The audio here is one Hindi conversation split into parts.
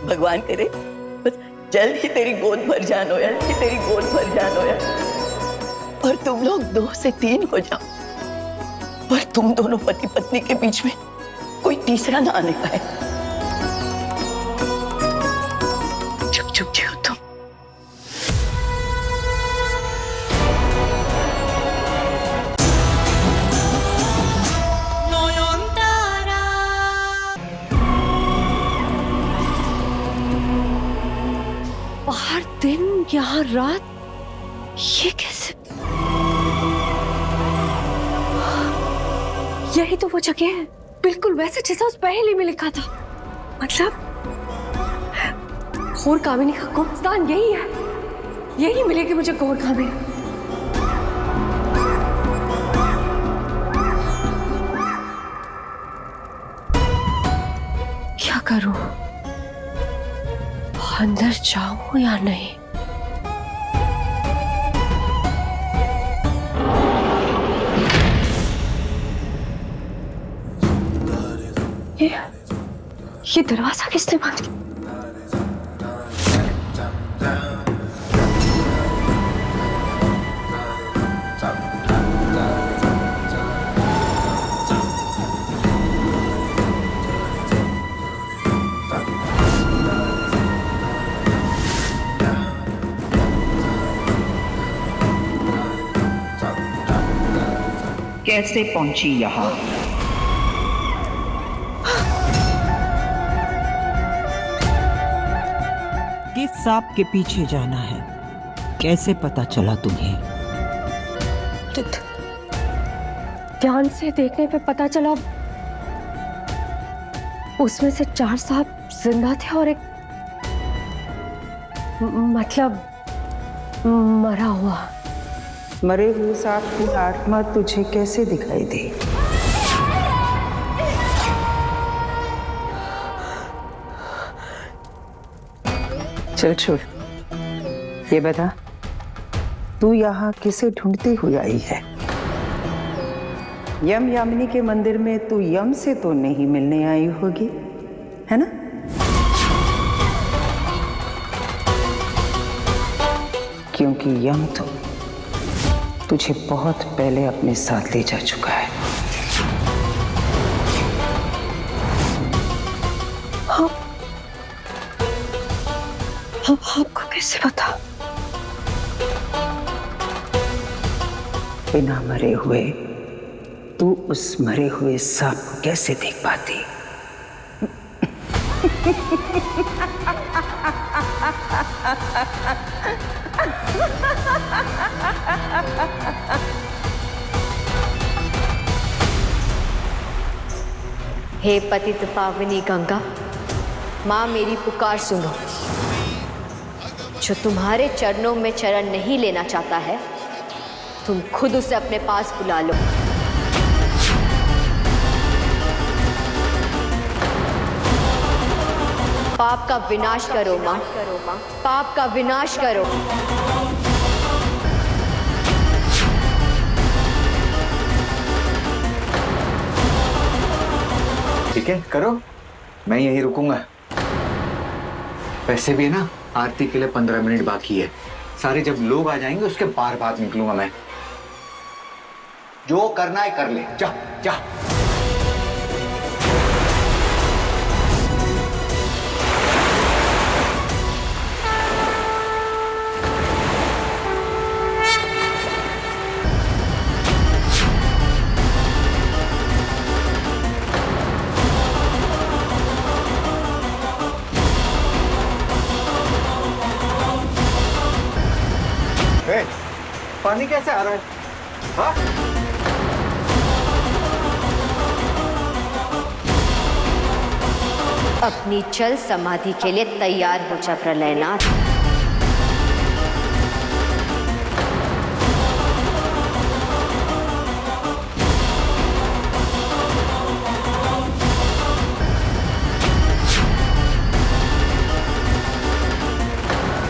भगवान करे बस जल्द ही तेरी गोद भर जान हो यार, तेरी गोद भर जान हो यार, और तुम लोग 2 से 3 हो जाओ, और तुम दोनों पति पत्नी के बीच में कोई तीसरा ना आने पाए। चुप चुप जियो तुम। बाहर दिन यहाँ रात, ये कैसे? यही तो वो जगह है, बिल्कुल वैसे जैसा उस पहेली में लिखा था। मतलब घोर कामिनी का गोस्थान यही है, यही मिलेगी मुझे घोर कामिनी। क्या करूं, अंदर जाऊं या नहीं? ये दरवाजा किसने बंद किया? कैसे पहुंची यहाँ? किस सांप के पीछे जाना है, कैसे पता चला तुम्हें? ध्यान से देखने पे पता चला उसमें से 4 सांप जिंदा थे और एक मतलब मरा हुआ। मरे हुए सांप की आत्मा तुझे कैसे दिखाई दी? चल छोड़, ये बता, तू यहाँ किसे ढूंढती हुई आई है? यम यामिनी के मंदिर में तू यम से तो नहीं मिलने आई होगी, है ना? क्योंकि यम तो तुझे बहुत पहले अपने साथ ले जा चुका है। आपको कैसे पता? बिना मरे हुए तू उस मरे हुए सांप को कैसे देख पाती? हे पतित पावनी गंगा, माँ मेरी पुकार सुनो। जो तुम्हारे चरणों में चरण नहीं लेना चाहता है, तुम खुद उसे अपने पास बुला लो। पाप का विनाश करो माँ, पाप का विनाश करो। ठीक है, करो, मैं यहीं रुकूंगा। वैसे भी है ना, आरती के लिए 15 मिनट बाकी है। सारे जब लोग आ जाएंगे उसके बाद निकलूंगा मैं। जो करना है कर ले, जा जा। पानी कैसे आ रहा है? हाँ? अपनी चल समाधि के लिए तैयार हो जा प्रलयनाथ।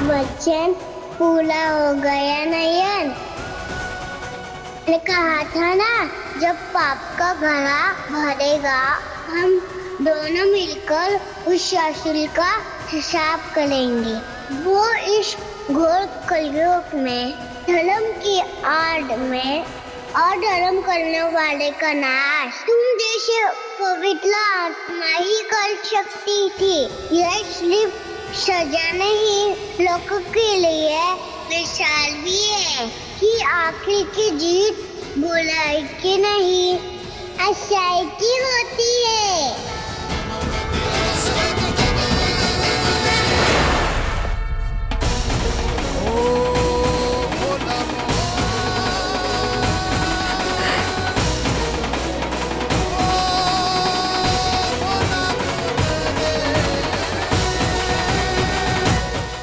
वचन पूरा हो गया नयन। मैंने कहा था ना, जब पाप का घड़ा भरेगा हम दोनों मिलकर उस शाशुल का पाप साफ करेंगे। वो इस घोर कलयुग में धर्म की आड़ में और धर्म करने वाले का नाश तुम जैसे पवित्र आत्मा ही कर सकती थी। यह सिर्फ सजा नहीं, लोगों के लिए मिसाल भी है कि आखिर की जीत बुराई की नहीं, अच्छाई की होती है।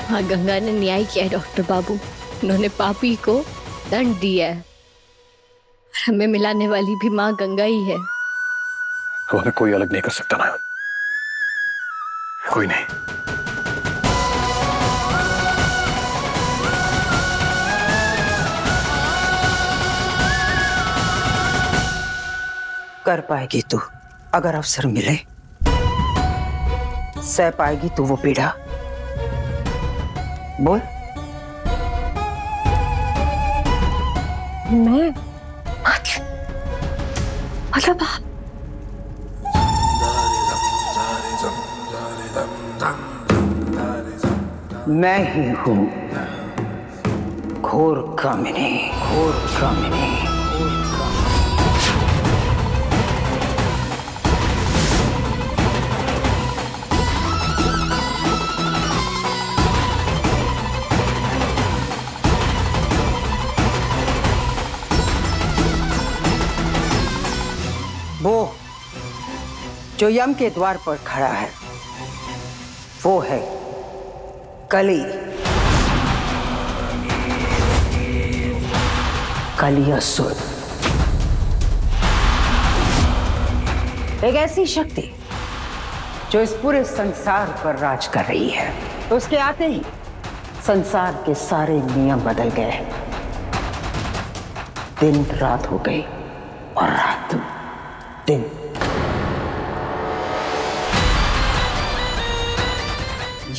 हाँ, गंगा ने न्याय किया है डॉक्टर बाबू। उन्होंने पापी को दंड दिया है। हमें मिलाने वाली भी माँ गंगा ही है। अब हमें कोई अलग नहीं कर सकता ना, कोई नहीं। कर पाएगी तू अगर अवसर मिले, सह पाएगी तू वो पीड़ा। बोल। मैं मतलब आप मैं ही हूं घोर कामिनी, घोर कामिनी। वो जो यम के द्वार पर खड़ा है वो है कली, कलियासुर। एक ऐसी शक्ति जो इस पूरे संसार पर राज कर रही है। तो उसके आते ही संसार के सारे नियम बदल गए हैं। दिन रात हो गई और रात दिन।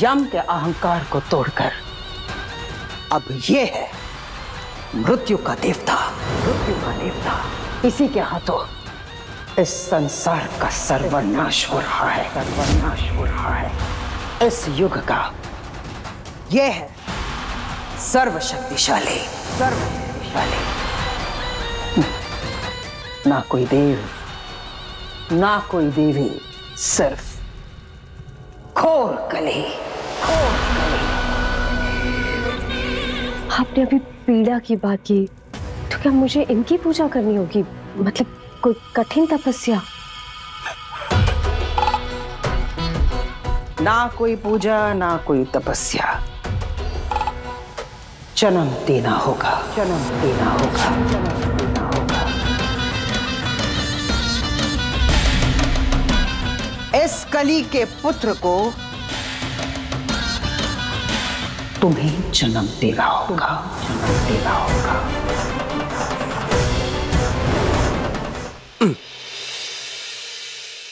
यम के अहंकार को तोड़कर अब ये है मृत्यु का देवता, मृत्यु का देवता। इसी के हाथों इस संसार का सर्वनाश हो रहा है, सर्वनाश हो रहा है। इस युग का ये है सर्वशक्तिशाली, सर्वशक्तिशाली। ना कोई देव ना कोई देवी, सिर्फ घोर कली, घोर कली। आपने अभी पीड़ा की बात की, तो क्या मुझे इनकी पूजा करनी होगी? मतलब कोई कठिन तपस्या? ना कोई पूजा ना कोई तपस्या, जन्म देना होगा, जन्म देना होगा, जन्म देना होगा। इस कली के पुत्र को तुम्हें जन्म देना होगा, जन्म देना होगा।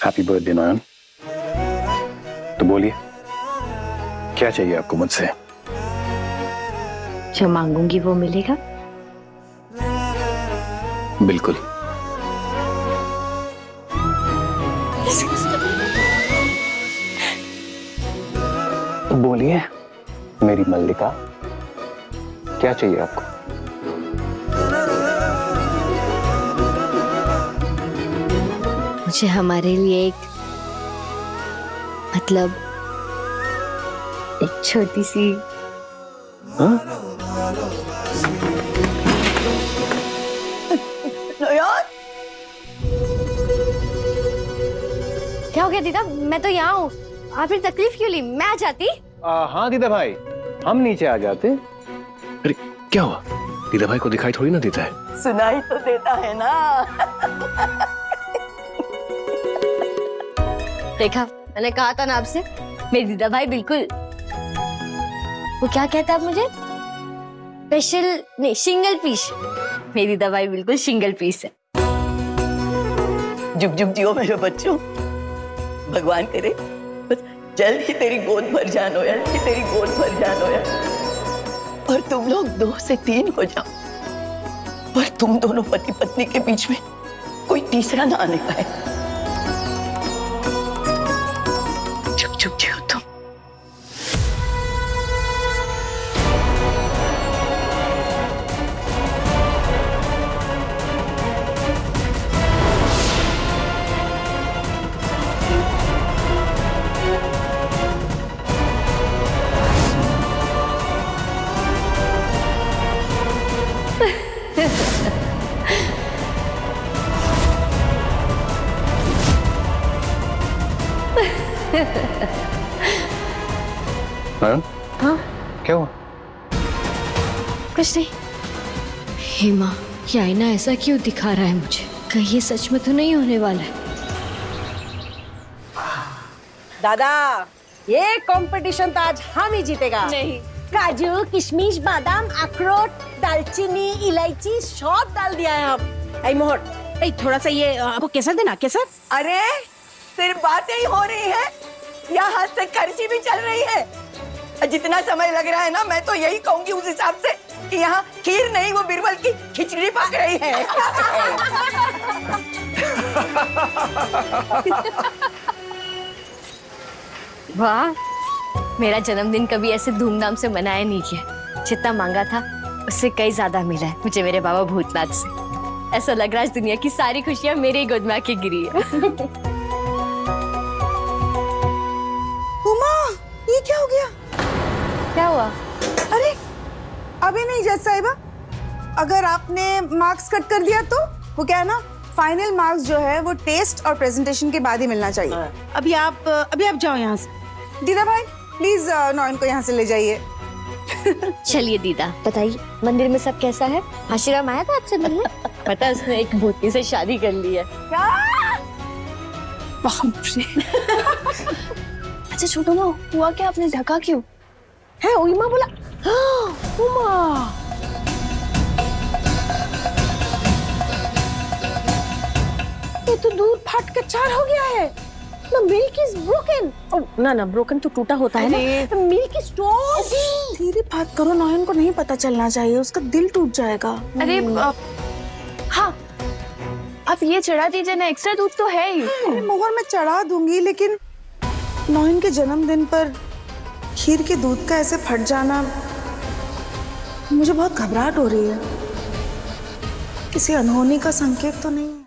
हैप्पी बर्थडे नयन। तो बोलिए क्या चाहिए आपको मुझसे? जो मांगूंगी वो मिलेगा? बिल्कुल। तो बोलिए मेरी मल्लिका, क्या चाहिए आपको? मुझे हमारे लिए एक मतलब एक छोटी सी नयन, क्या हो गया दीदा? मैं तो यहाँ हूँ। आप फिर तकलीफ क्यों ली? मैं आ जाती। हाँ दीदा भाई, हम नीचे आ जाते। अरे क्या हुआ? दीदा भाई को दिखाई थोड़ी ना देता है। सुनाई तो देता है ना। देखा, मैंने कहा था ना आपसे, मेरे दीदा भाई बिल्कुल। वो क्या कहता है मुझे? स्पेशल नहीं, सिंगल पीस। मेरी दीदा भाई बिल्कुल सिंगल पीस है। जुग जुग जियो मेरे बच्चों। भगवान करे बस जल्द ही तेरी गोद भर जानो यार, कि तेरी गोद भर जानो यार, और तुम लोग 2 से 3 हो जाओ, और तुम दोनों पति पत्नी के बीच में कोई तीसरा ना आने पाए। चुप चुप जियो तुम। हाँ क्या हुआ? कुछ नहीं। हेमा, ये आईना ऐसा क्यों दिखा रहा है मुझे? कहीं ये सच में तो नहीं होने वाला है? दादा, ये कंपटीशन तो आज हम ही जीतेगा। नहीं। काजू, किशमिश, बादाम, अखरोट, दालचीनी, इलायची सब डाल दिया है हम। ऐ मोहर, ऐ थोड़ा सा ये आपको केसर देना, केसर। अरे सिर्फ बातें ही हो रही है या हाथ से खर्ची भी चल रही है? जितना समय लग रहा है ना, मैं तो यही कहूंगी उस हिसाब से कि यहाँ खीर नहीं, वो बिरबल की खिचड़ी पक रही है। वाह, मेरा जन्मदिन कभी ऐसे धूमधाम से मनाया नहीं किया। जितना मांगा था उससे कई ज्यादा मिला है मुझे मेरे बाबा भूतनाथ से। ऐसा लग रहा है दुनिया की सारी खुशियां मेरे ही गोद में आके गिरी है। उमा, ये क्या हो गया? क्या हुआ? अरे अभी नहीं जज साहिबा, अगर आपने मार्क्स कट कर दिया तो वो क्या है ना, फाइनल मार्क्स जो है वो टेस्ट और प्रेजेंटेशन के बाद ही मिलना चाहिए। अभी आप जाओ यहाँ से। दीदा भाई प्लीज नॉयन को यहाँ से ले जाइए। चलिए दीदा, बताइए मंदिर में सब कैसा है? आशीर्वाद आया था आपसे मिलने? पता है उसने एक भूतनी से शादी कर ली है। अच्छा छोटू माँ, हुआ क्या? आपने ढका क्यों? है उमा बोला। हाँ, उमा ये तो दूध फाट के 4 हो गया है। The milk is broken. ना ब्रोकन तो टूटा होता है ना। Milk is stalled. धीरे बात करो, नॉयन को नहीं पता चलना चाहिए, उसका दिल टूट जाएगा। अरे हाँ, आप ये चढ़ा दीजिए ना, एक्स्ट्रा दूध तो है ही। अरे मोहर मैं चढ़ा दूंगी, लेकिन नॉयन के जन्मदिन पर खीर के दूध का ऐसे फट जाना, मुझे बहुत घबराहट हो रही है। किसी अनहोनी का संकेत तो नहीं है?